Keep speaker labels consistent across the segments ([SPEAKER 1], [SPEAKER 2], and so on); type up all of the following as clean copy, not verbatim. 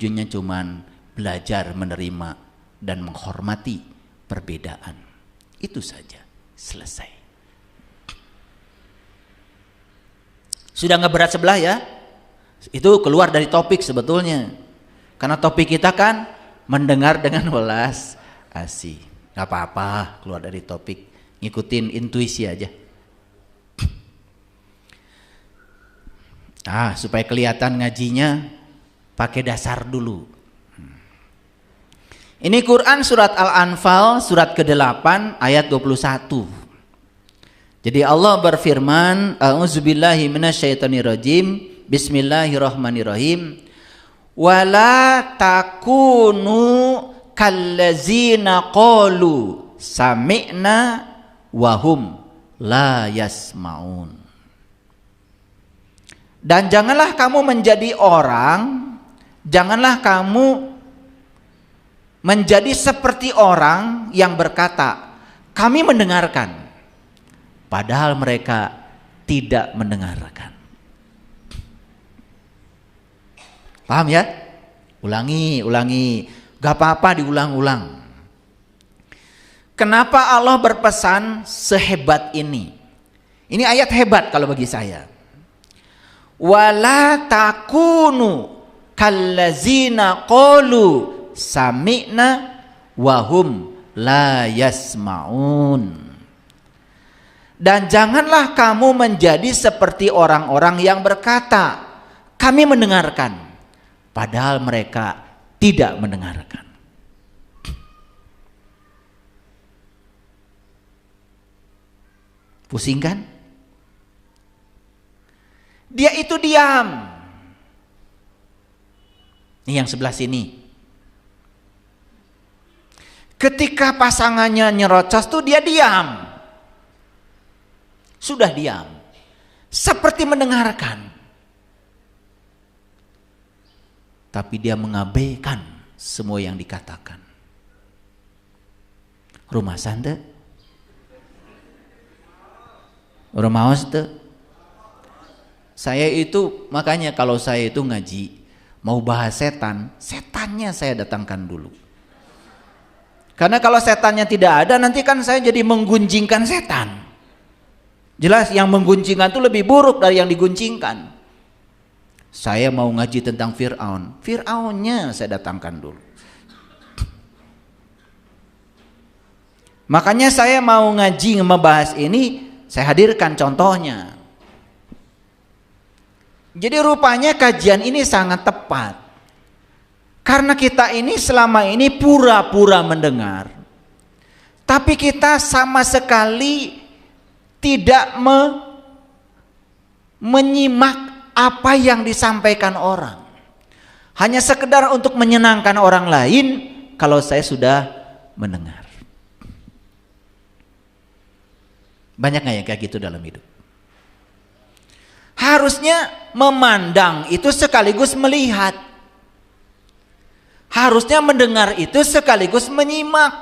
[SPEAKER 1] Tujuannya cuman belajar menerima dan menghormati perbedaan. Itu saja, selesai. Sudah nggak berat sebelah ya? Itu keluar dari topik sebetulnya. Karena topik kita kan mendengar dengan welas asih. Gak apa-apa keluar dari topik, ngikutin intuisi aja. Supaya kelihatan ngajinya pakai dasar dulu. Ini Quran surat Al-Anfal surat ke-8 ayat 21. Jadi Allah berfirman, a'udzubillahi minasyaitonirrajim, bismillahirrahmanirrahim, wala takunu kallazina qalu sami'na wahum la yasmaun. Dan janganlah kamu menjadi orang, janganlah kamu menjadi seperti orang yang berkata, kami mendengarkan, padahal mereka tidak mendengarkan. Paham ya? Ulangi. Gak apa-apa diulang-ulang. Kenapa Allah berpesan sehebat ini? Ini ayat hebat kalau bagi saya. Wala takunu kallazina qalu sami'na wahum la yasmaun. Dan janganlah kamu menjadi seperti orang-orang yang berkata, kami mendengarkan, padahal mereka tidak mendengarkan. Pusing kan? Dia itu diam. Ini yang sebelah sini. Ketika pasangannya nyerocos tuh dia diam. Sudah diam. Seperti mendengarkan. Tapi dia mengabaikan semua yang dikatakan. Rumah sante? Rumah hoste? Saya itu, makanya kalau saya itu ngaji, mau bahas setan, setannya saya datangkan dulu. Karena kalau setannya tidak ada, nanti kan saya jadi menggunjingkan setan. Jelas yang menggunjingkan itu lebih buruk dari yang diguncingkan. Saya mau ngaji tentang Fir'aun, Fir'aunnya saya datangkan dulu. Makanya saya mau ngaji membahas ini, saya hadirkan contohnya. Jadi rupanya kajian ini sangat tepat. Karena kita ini selama ini pura-pura mendengar, tapi kita sama sekali tidak menyimak apa yang disampaikan orang. Hanya sekedar untuk menyenangkan orang lain kalau saya sudah mendengar. Banyak gak yang kayak gitu dalam hidup? Harusnya memandang itu sekaligus melihat. Harusnya mendengar itu sekaligus menyimak.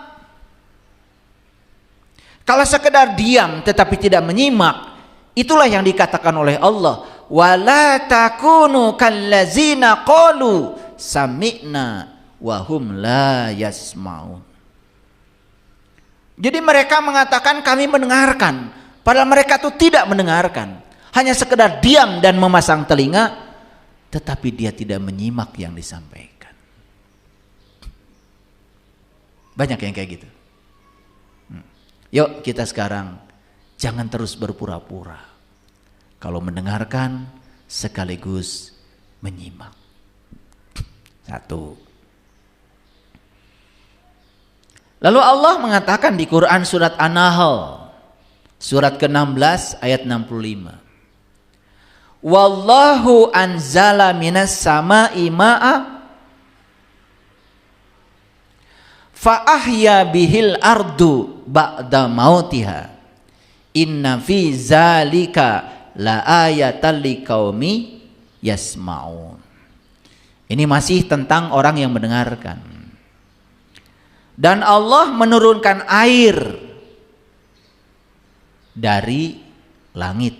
[SPEAKER 1] Kalau sekedar diam tetapi tidak menyimak, itulah yang dikatakan oleh Allah, wala takunu kallazina qalu sami'na wahum la yasmaun. Jadi mereka mengatakan kami mendengarkan, padahal mereka itu tidak mendengarkan. Hanya sekedar diam dan memasang telinga, tetapi dia tidak menyimak yang disampaikan. Banyak yang kayak gitu. Yuk kita sekarang jangan terus berpura-pura. Kalau mendengarkan sekaligus menyimak. Satu. Lalu Allah mengatakan di Quran surat An-Nahl surat ke-16 ayat 65. Wallahu anzala minas sama'i ma'a fa ahya bihil ardu ba'da mautiha inna fi zalika la ayatan liqaumi yasmaun. Ini masih tentang orang yang mendengarkan. Dan Allah menurunkan air dari langit.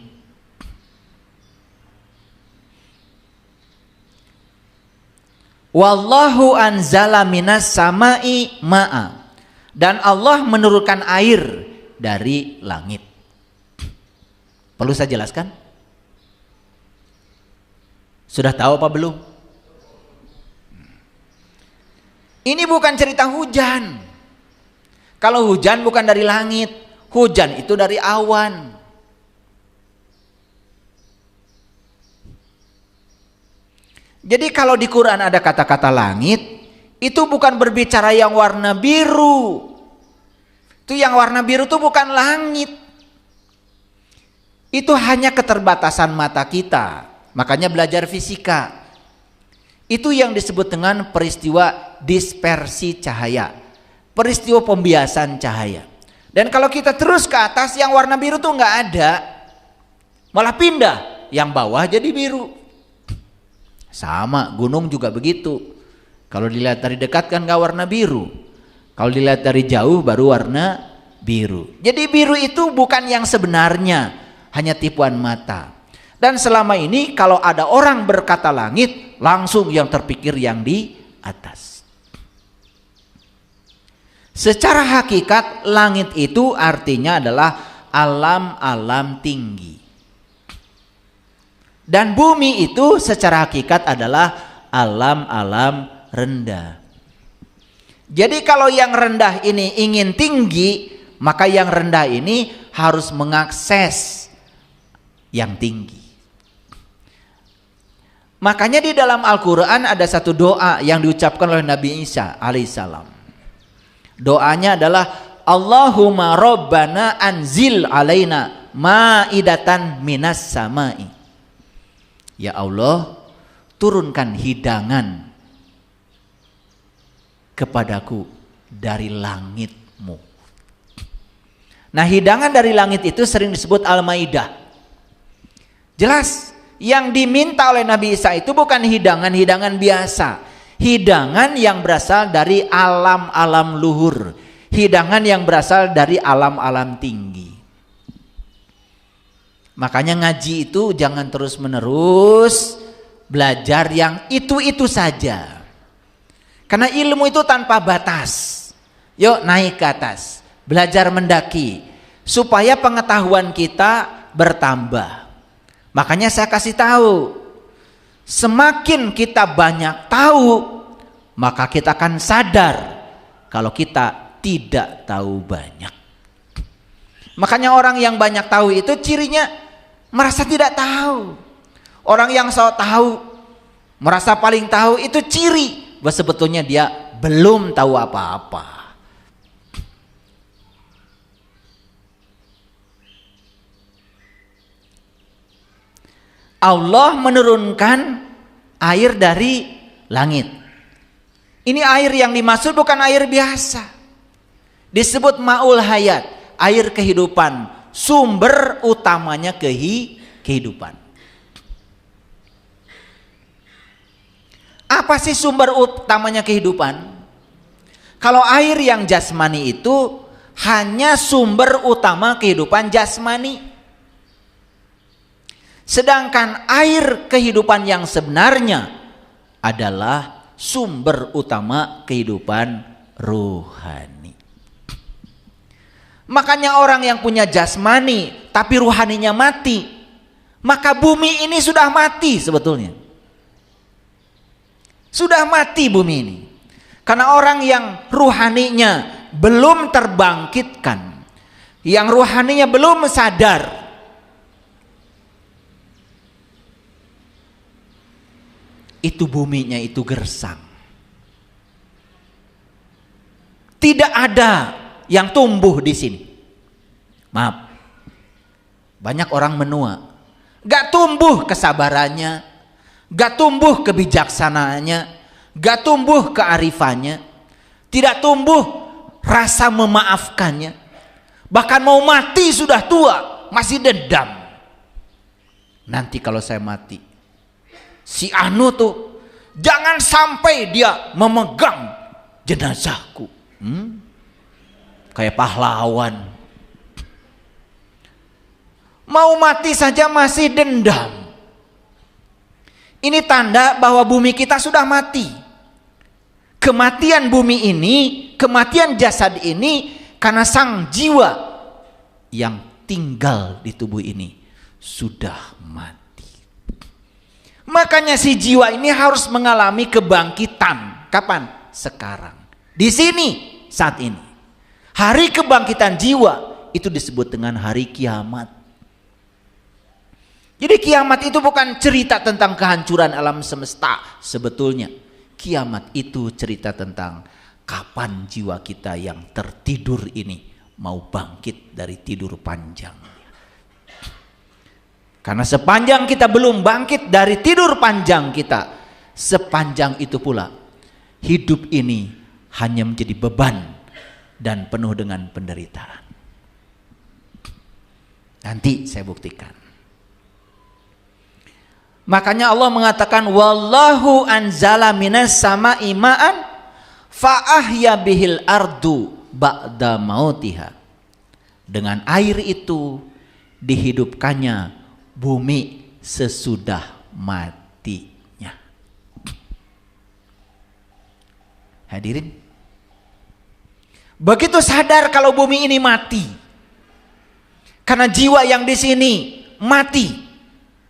[SPEAKER 1] Wallahu anzala minas samai ma'a. Dan Allah menurunkan air dari langit. Perlu saya jelaskan? Sudah tahu apa belum? Ini bukan cerita hujan. Kalau hujan bukan dari langit, hujan itu dari awan. Jadi kalau di Quran ada kata-kata langit, itu bukan berbicara yang warna biru. Itu yang warna biru itu bukan langit. Itu hanya keterbatasan mata kita. Makanya belajar fisika. Itu yang disebut dengan peristiwa dispersi cahaya. Peristiwa pembiasan cahaya. Dan kalau kita terus ke atas, yang warna biru tuh nggak ada. Malah pindah. Yang bawah jadi biru. Sama, gunung juga begitu. Kalau dilihat dari dekat kan nggak warna biru. Kalau dilihat dari jauh baru warna biru. Jadi biru itu bukan yang sebenarnya, hanya tipuan mata. Dan selama ini kalau ada orang berkata langit, langsung yang terpikir yang di atas. Secara hakikat langit itu artinya adalah alam-alam tinggi. Dan bumi itu secara hakikat adalah alam-alam rendah. Jadi kalau yang rendah ini ingin tinggi, maka yang rendah ini harus mengakses yang tinggi. Makanya di dalam Al-Quran ada satu doa yang diucapkan oleh Nabi Isa alaihissalam. Doanya adalah Allahumma Rabbana anzil alaina ma'idatan minas samai. Ya Allah, turunkan hidangan kepadaku dari langitmu. Nah, hidangan dari langit itu sering disebut Al-Maidah. Jelas, yang diminta oleh Nabi Isa itu bukan hidangan-hidangan biasa. Hidangan yang berasal dari alam-alam luhur. Hidangan yang berasal dari alam-alam tinggi. Makanya ngaji itu jangan terus-menerus belajar yang itu-itu saja. Karena ilmu itu tanpa batas. Yuk naik ke atas, belajar mendaki supaya pengetahuan kita bertambah. Makanya saya kasih tahu, semakin kita banyak tahu, maka kita akan sadar kalau kita tidak tahu banyak. Makanya orang yang banyak tahu itu cirinya merasa tidak tahu. Orang yang sok tahu, merasa paling tahu, itu ciri bahwa sebetulnya dia belum tahu apa-apa. Allah menurunkan air dari langit. Ini air yang dimaksud bukan air biasa. Disebut ma'ul hayat, air kehidupan, sumber utamanya kehidupan. Apa sih sumber utamanya kehidupan? Kalau air yang jasmani itu hanya sumber utama kehidupan jasmani. Sedangkan air kehidupan yang sebenarnya adalah sumber utama kehidupan rohani. Makanya orang yang punya jasmani tapi ruhaninya mati, maka bumi ini sudah mati sebetulnya. Sudah mati bumi ini. Karena orang yang ruhaninya belum terbangkitkan, yang ruhaninya belum sadar, itu buminya itu gersang. Tidak ada yang tumbuh di sini. Maaf, banyak orang menua, gak tumbuh kesabarannya, gak tumbuh kebijaksanaannya, gak tumbuh kearifannya, tidak tumbuh rasa memaafkannya. Bahkan mau mati sudah tua masih dendam. Nanti kalau saya mati, si Anu tuh jangan sampai dia memegang jenazahku. Kayak pahlawan. Mau mati saja masih dendam. Ini tanda bahwa bumi kita sudah mati. kematian bumi ini, kematian jasad ini karena sang jiwa yang tinggal di tubuh ini sudah mati. Makanya si jiwa ini harus mengalami kebangkitan. Kapan? Sekarang. Di sini, saat ini. Hari kebangkitan jiwa itu disebut dengan hari kiamat. Jadi kiamat itu bukan cerita tentang kehancuran alam semesta sebetulnya. Kiamat itu cerita tentang kapan jiwa kita yang tertidur ini mau bangkit dari tidur panjang. Karena sepanjang kita belum bangkit dari tidur panjang kita, sepanjang itu pula hidup ini hanya menjadi beban dan penuh dengan penderitaan. Nanti saya buktikan. Makanya Allah mengatakan wallahu anzala minas sama'i ma'an fa ahya bihil ardu ba'da mautiha. Dengan air itu dihidupkannya bumi sesudah matinya. Hadirin, begitu sadar kalau bumi ini mati. Karena jiwa yang di sini mati.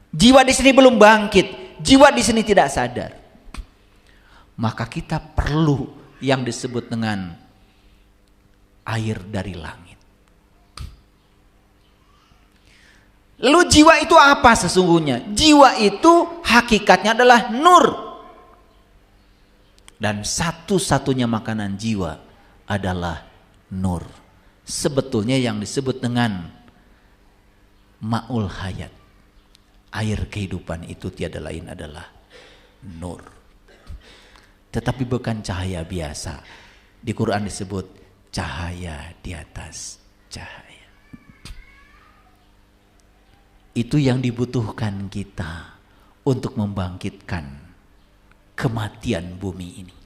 [SPEAKER 1] Jiwa di sini belum bangkit, jiwa di sini tidak sadar. Maka kita perlu yang disebut dengan air dari langit. Lalu jiwa itu apa sesungguhnya? Jiwa itu hakikatnya adalah nur. Dan satu-satunya makanan jiwa adalah nur. Sebetulnya yang disebut dengan ma'ul hayat, air kehidupan itu tiada lain adalah nur. Tetapi bukan cahaya biasa. Di Quran disebut cahaya di atas cahaya. Itu yang dibutuhkan kita untuk membangkitkan kematian bumi ini.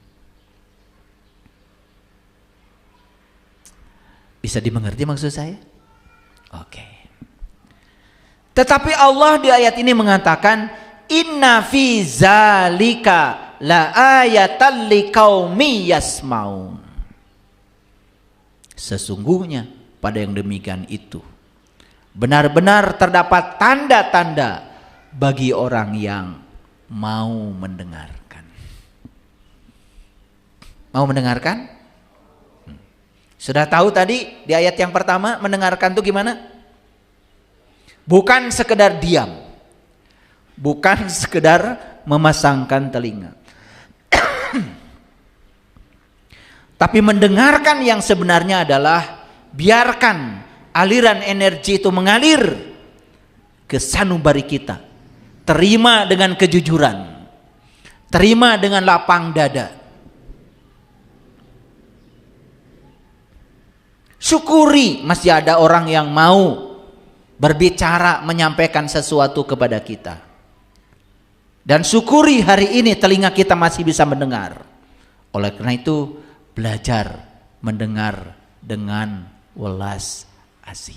[SPEAKER 1] Bisa dimengerti maksud saya? Oke. Tetapi Allah di ayat ini mengatakan inna fi zalika la ayatan liqaumi yasmaun. Sesungguhnya pada yang demikian itu benar-benar terdapat tanda-tanda bagi orang yang mau mendengarkan. Mau mendengarkan? Sudah tahu tadi di ayat yang pertama mendengarkan itu gimana? Bukan sekedar diam, bukan sekedar memasangkan telinga, tapi mendengarkan yang sebenarnya adalah biarkan aliran energi itu mengalir ke sanubari kita. Terima dengan kejujuran, terima dengan lapang dada, syukuri masih ada orang yang mau berbicara, menyampaikan sesuatu kepada kita. Dan syukuri hari ini telinga kita masih bisa mendengar. Oleh karena itu belajar mendengar dengan welas asih.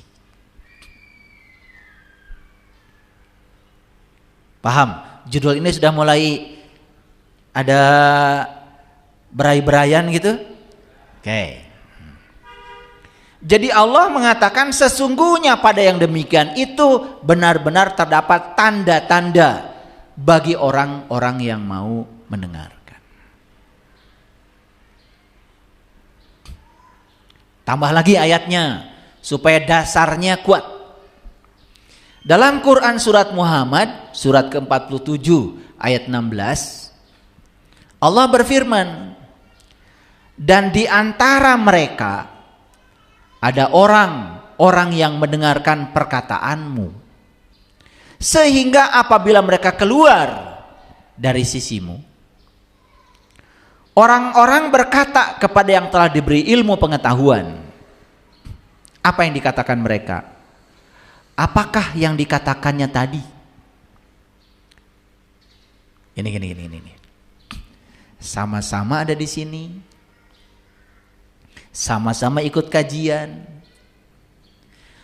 [SPEAKER 1] Paham? Judul ini sudah mulai ada berai-beraian gitu? Oke. Jadi Allah mengatakan sesungguhnya pada yang demikian itu benar-benar terdapat tanda-tanda bagi orang-orang yang mau mendengarkan. Tambah lagi ayatnya supaya dasarnya kuat. Dalam Quran surat Muhammad surat ke-47 ayat 16 Allah berfirman, dan di antara mereka ada orang yang mendengarkan perkataanmu, sehingga apabila mereka keluar dari sisimu, orang-orang berkata kepada yang telah diberi ilmu pengetahuan. Apa yang dikatakan mereka? Apakah yang dikatakannya tadi? Ini. Sama-sama ada di sini. Sama-sama ikut kajian.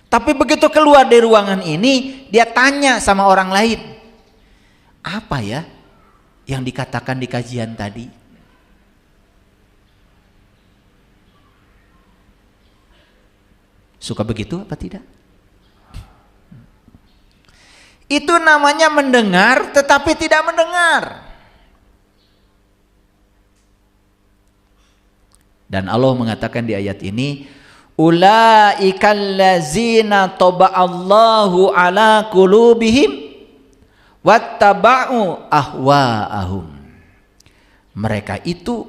[SPEAKER 1] Tapi begitu keluar dari ruangan ini, dia tanya sama orang lain, apa ya yang dikatakan di kajian tadi? Suka begitu apa tidak? Itu namanya mendengar tetapi tidak mendengar. Dan Allah mengatakan di ayat ini, ulaikal ladzina taba'allahu ala qulubihim wattaba'u ahwa'ahum. Mereka itu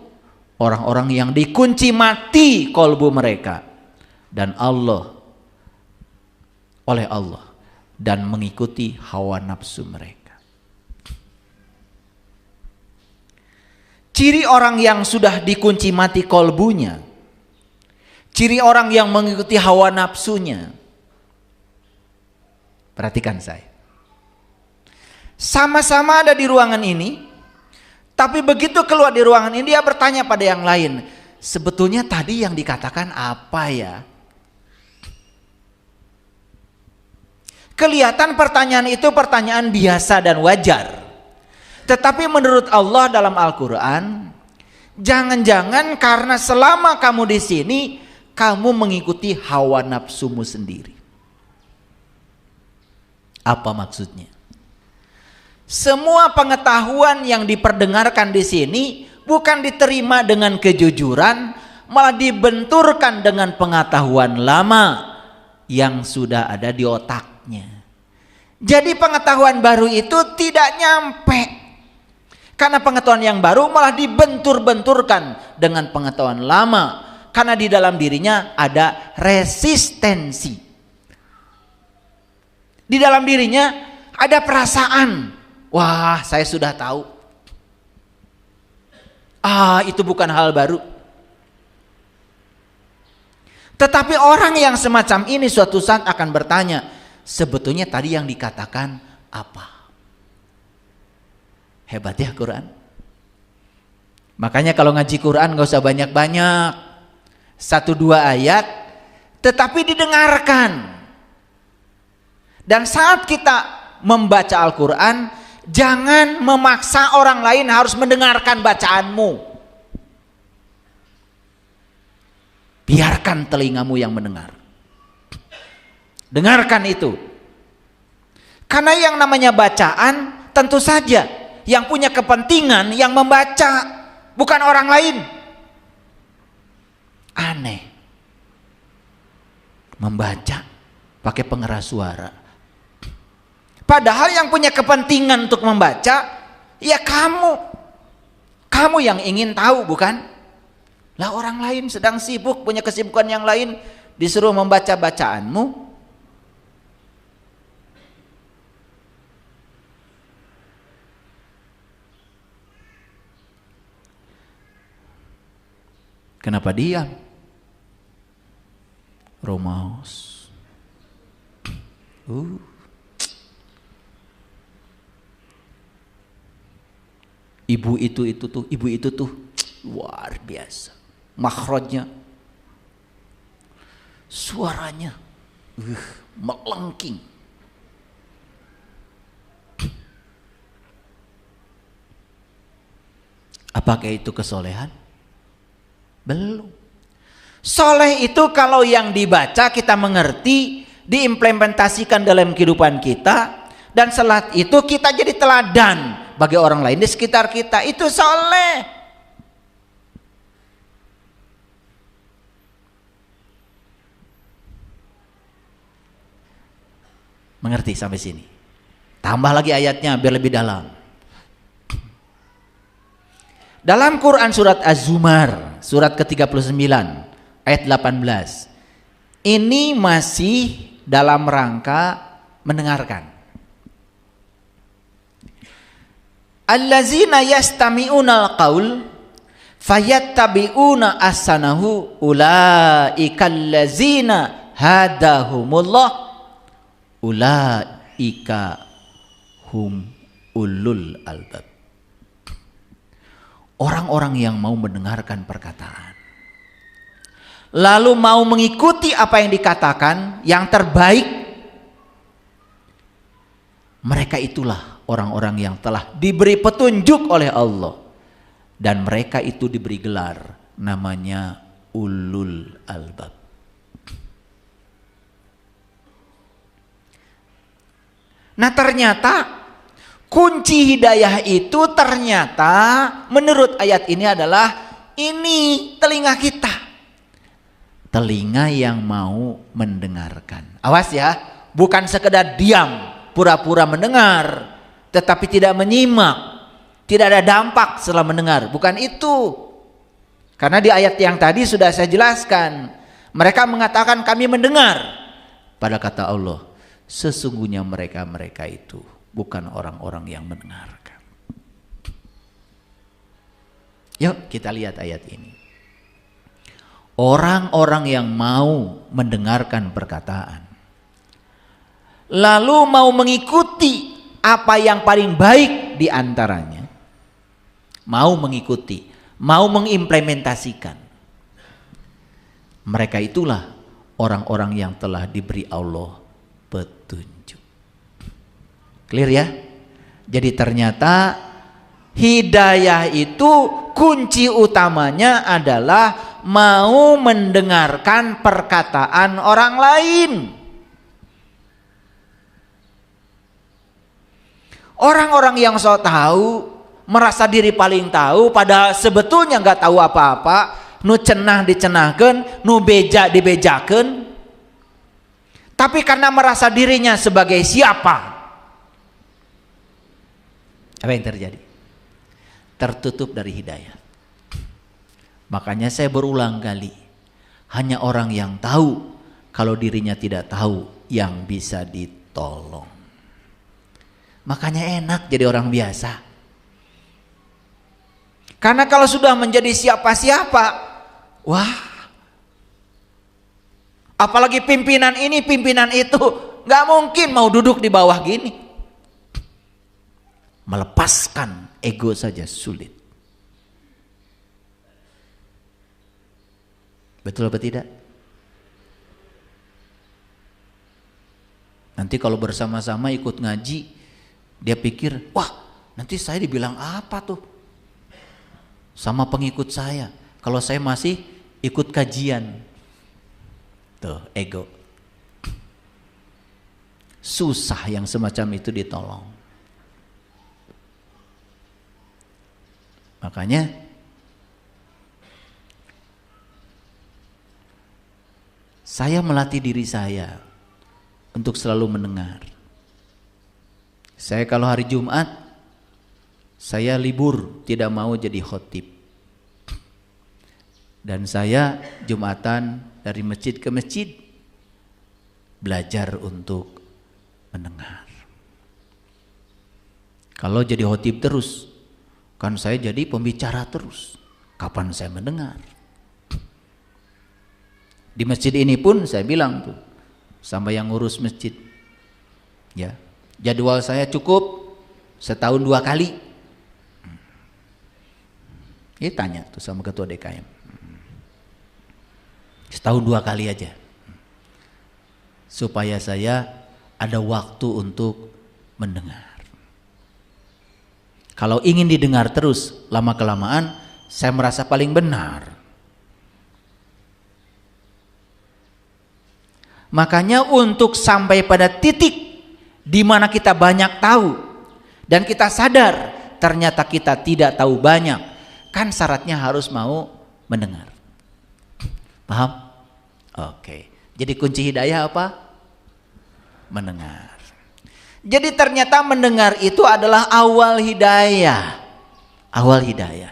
[SPEAKER 1] orang-orang yang dikunci mati kolbu mereka dan oleh Allah dan mengikuti hawa nafsu mereka. Ciri orang yang sudah dikunci mati kolbunya, ciri orang yang mengikuti hawa nafsunya. Perhatikan saya. Sama-sama ada di ruangan ini, tapi begitu keluar di ruangan ini dia bertanya pada yang lain, sebetulnya tadi yang dikatakan apa ya? Kelihatan pertanyaan itu pertanyaan biasa dan wajar. Tetapi menurut Allah dalam Al-Quran, jangan-jangan karena selama kamu di sini, kamu mengikuti hawa nafsumu sendiri. Apa maksudnya? Semua pengetahuan yang diperdengarkan di sini bukan diterima dengan kejujuran, malah dibenturkan dengan pengetahuan lama yang sudah ada di otaknya. Jadi pengetahuan baru itu tidak nyampe. Karena pengetahuan yang baru malah dibentur-benturkan dengan pengetahuan lama. Karena di dalam dirinya ada resistensi. Di dalam dirinya ada perasaan, wah saya sudah tahu. Itu bukan hal baru. Tetapi orang yang semacam ini suatu saat akan bertanya, sebetulnya tadi yang dikatakan apa? Hebat ya Quran. Makanya kalau ngaji Quran gak usah banyak-banyak, 1-2 ayat, tetapi didengarkan. Dan saat kita membaca Al-Quran, jangan memaksa orang lain harus mendengarkan bacaanmu. Biarkan telingamu yang mendengar. Dengarkan itu. Karena yang namanya bacaan tentu saja yang punya kepentingan yang membaca, bukan orang lain. Aneh. Membaca pakai pengeras suara. Padahal yang punya kepentingan untuk membaca, ya kamu. Kamu yang ingin tahu, bukan? Lah orang lain sedang sibuk, punya kesibukan yang lain, disuruh membaca bacaanmu. Kenapa diam? Romaus. Ibu itu tuh luar biasa. Makhrajnya, suaranya melengking. Apakah itu kesolehan? Belum. Soleh itu kalau yang dibaca kita mengerti, diimplementasikan dalam kehidupan kita, dan salat itu kita jadi teladan bagi orang lain di sekitar kita, itu soleh. Mengerti sampai sini? Tambah lagi ayatnya biar lebih dalam. Dalam Quran surat Az-Zumar, surat ke-39, ayat 18. Ini masih dalam rangka mendengarkan. Allazina yastami'unal qaul fayattabi'una ahsanahu ulaikal ladzina hadahumullah ulaika hum ulul albab. Orang-orang yang mau mendengarkan perkataan, lalu mau mengikuti apa yang dikatakan, yang terbaik, mereka itulah orang-orang yang telah diberi petunjuk oleh Allah, dan mereka itu diberi gelar namanya ulul albab. Nah ternyata kunci hidayah itu ternyata menurut ayat ini adalah ini telinga kita. Telinga yang mau mendengarkan. Awas ya, bukan sekedar diam, pura-pura mendengar, tetapi tidak menyimak. Tidak ada dampak setelah mendengar, bukan itu. Karena di ayat yang tadi sudah saya jelaskan. Mereka mengatakan kami mendengar. Pada kata Allah, sesungguhnya mereka itu bukan orang-orang yang mendengarkan. Yuk kita lihat ayat ini. Orang-orang yang mau mendengarkan perkataan, lalu mau mengikuti apa yang paling baik di antaranya, mau mengikuti, mau mengimplementasikan, mereka itulah orang-orang yang telah diberi Allah petunjuk. Clear ya? Jadi ternyata hidayah itu kunci utamanya adalah mau mendengarkan perkataan orang lain. Orang-orang yang sok tahu, merasa diri paling tahu, padahal sebetulnya nggak tahu apa-apa, nu cenah dicenahkan, nu beja dibejakan. Tapi karena merasa dirinya sebagai siapa, apa yang terjadi? Tertutup dari hidayah. Makanya saya berulang kali, hanya orang yang tahu kalau dirinya tidak tahu yang bisa ditolong. Makanya enak jadi orang biasa. Karena kalau sudah menjadi siapa-siapa, wah, apalagi pimpinan ini, pimpinan itu, gak mungkin mau duduk di bawah gini. Melepaskan ego saja sulit. Betul apa tidak? Nanti kalau bersama-sama ikut ngaji, dia pikir, wah nanti saya dibilang apa tuh sama pengikut saya kalau saya masih ikut kajian. Tuh ego. Susah yang semacam itu ditolong. Makanya saya melatih diri saya untuk selalu mendengar. Saya kalau hari Jumat, saya libur, tidak mau jadi khotib. Dan saya Jumatan dari masjid ke masjid, belajar untuk mendengar. Kalau jadi khotib terus, kan saya jadi pembicara terus. Kapan saya mendengar? Di masjid ini pun saya bilang tuh sama yang ngurus masjid, ya jadwal saya cukup setahun 2 kali. Ini tanya tuh sama ketua DKM, setahun 2 kali aja, supaya saya ada waktu untuk mendengar. Kalau ingin didengar terus, lama kelamaan saya merasa paling benar. Makanya untuk sampai pada titik di mana kita banyak tahu dan kita sadar ternyata kita tidak tahu banyak, kan syaratnya harus mau mendengar. Paham? Oke. Jadi kunci hidayah apa? Mendengar. Jadi ternyata mendengar itu adalah awal hidayah. Awal hidayah.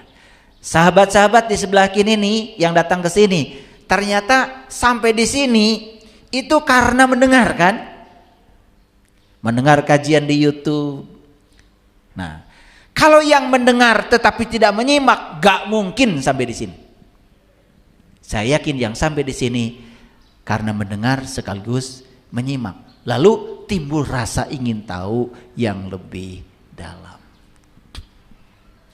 [SPEAKER 1] Sahabat-sahabat di sebelah kini nih yang datang ke sini, ternyata sampai di sini itu karena mendengar kan? Mendengar kajian di YouTube. Nah, kalau yang mendengar tetapi tidak menyimak, gak mungkin sampai di sini. Saya yakin yang sampai di sini karena mendengar sekaligus menyimak. Lalu timbul rasa ingin tahu yang lebih dalam.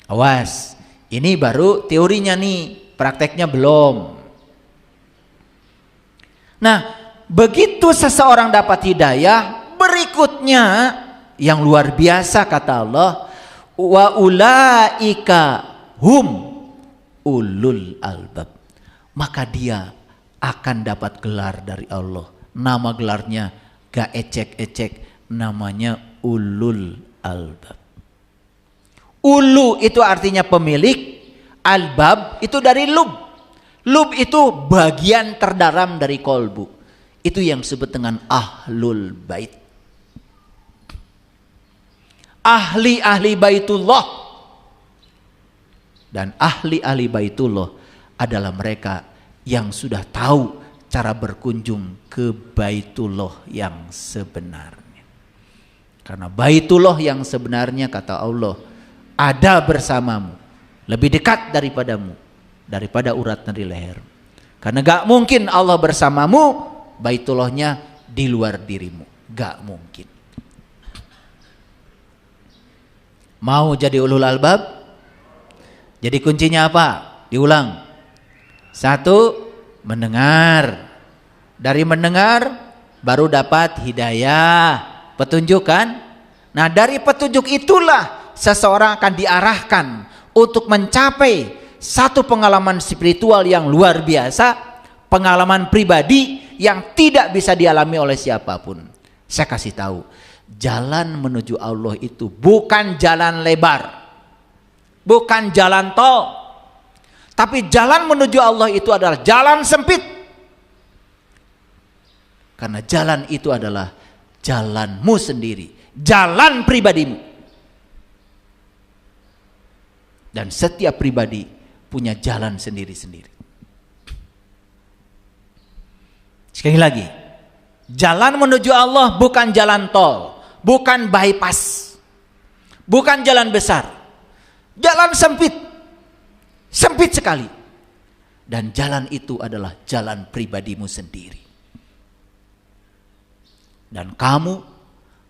[SPEAKER 1] Awas, ini baru teorinya nih, prakteknya belum. Nah, begitu seseorang dapat hidayah, berikutnya yang luar biasa kata Allah, wa ulaika hum ulul albab. Maka dia akan dapat gelar dari Allah. Nama gelarnya gak ecek-ecek, namanya ulul albab. Ulu itu artinya pemilik, albab itu dari lub. Lub itu bagian terdalam dari kolbu. Itu yang disebut dengan ahlul bait. Ahli-ahli baitullah. Dan ahli-ahli baitullah adalah mereka yang sudah tahu cara berkunjung ke baitullah yang sebenarnya. Karena baitullah yang sebenarnya, kata Allah, ada bersamamu, lebih dekat daripada urat nadi leher. Karena gak mungkin Allah bersamamu, baitullahnya di luar dirimu, gak mungkin. Mau jadi ulul albab? Jadi kuncinya apa? Diulang. 1, mendengar. Dari mendengar baru dapat hidayah, petunjuk kan? Nah, dari petunjuk itulah seseorang akan diarahkan untuk mencapai satu pengalaman spiritual yang luar biasa, pengalaman pribadi yang tidak bisa dialami oleh siapapun. Saya kasih tahu, jalan menuju Allah itu bukan jalan lebar, bukan jalan tol, tapi jalan menuju Allah itu adalah jalan sempit. Karena jalan itu adalah jalanmu sendiri, jalan pribadimu. Dan setiap pribadi punya jalan sendiri-sendiri. Sekali lagi, jalan menuju Allah bukan jalan tol, bukan bypass, bukan jalan besar, jalan sempit, sempit sekali. Dan jalan itu adalah jalan pribadimu sendiri. Dan kamu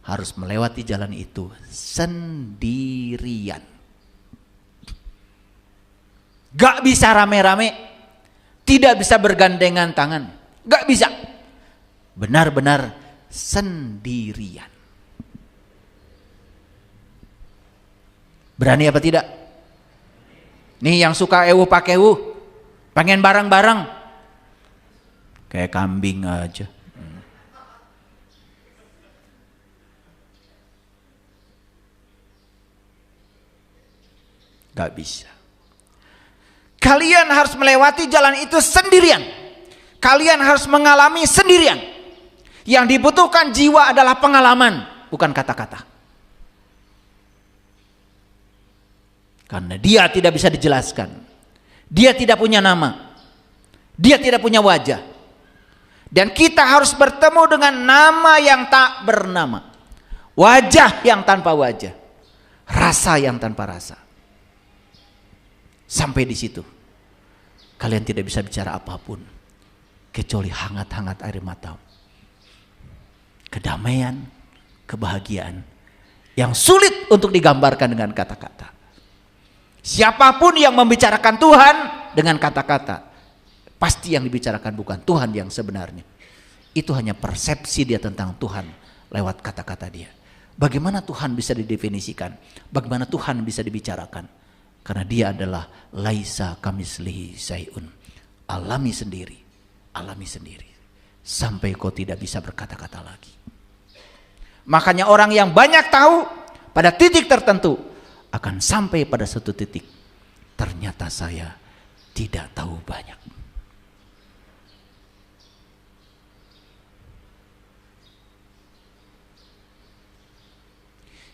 [SPEAKER 1] harus melewati jalan itu sendirian. Gak bisa rame-rame, tidak bisa bergandengan tangan, gak bisa. Benar-benar sendirian. Berani apa tidak? Nih yang suka ewu pakai ewu, pengen bareng-bareng, kayak kambing aja. Gak bisa. Kalian harus melewati jalan itu sendirian. Kalian harus mengalami sendirian. Yang dibutuhkan jiwa adalah pengalaman, bukan kata-kata. Karena dia tidak bisa dijelaskan. Dia tidak punya nama. Dia tidak punya wajah. Dan kita harus bertemu dengan nama yang tak bernama. Wajah yang tanpa wajah. Rasa yang tanpa rasa. Sampai di situ kalian tidak bisa bicara apapun kecuali hangat-hangat air mata. Kedamaian, kebahagiaan yang sulit untuk digambarkan dengan kata-kata. Siapapun yang membicarakan Tuhan dengan kata-kata, pasti yang dibicarakan bukan Tuhan yang sebenarnya. Itu hanya persepsi dia tentang Tuhan lewat kata-kata dia. Bagaimana Tuhan bisa didefinisikan? Bagaimana Tuhan bisa dibicarakan? Karena dia adalah laisa kamislihi syai'un. Alami sendiri. Alami sendiri. Sampai kau tidak bisa berkata-kata lagi. Makanya orang yang banyak tahu pada titik tertentu akan sampai pada satu titik. Ternyata saya tidak tahu banyak.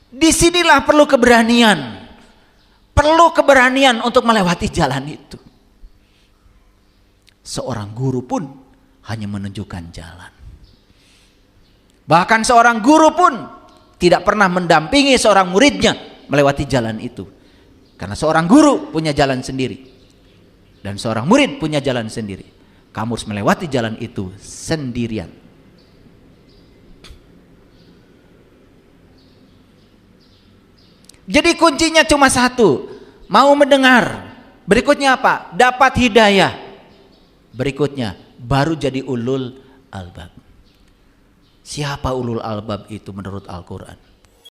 [SPEAKER 1] Disinilah perlu keberanian. Perlu keberanian untuk melewati jalan itu. Seorang guru pun hanya menunjukkan jalan. Bahkan seorang guru pun tidak pernah mendampingi seorang muridnya melewati jalan itu. Karena seorang guru punya jalan sendiri. Dan seorang murid punya jalan sendiri. Kamu harus melewati jalan itu sendirian. Jadi kuncinya cuma satu, mau mendengar. Berikutnya apa? Dapat hidayah. Berikutnya baru jadi ulul albab. Siapa ulul albab itu menurut Al-Quran?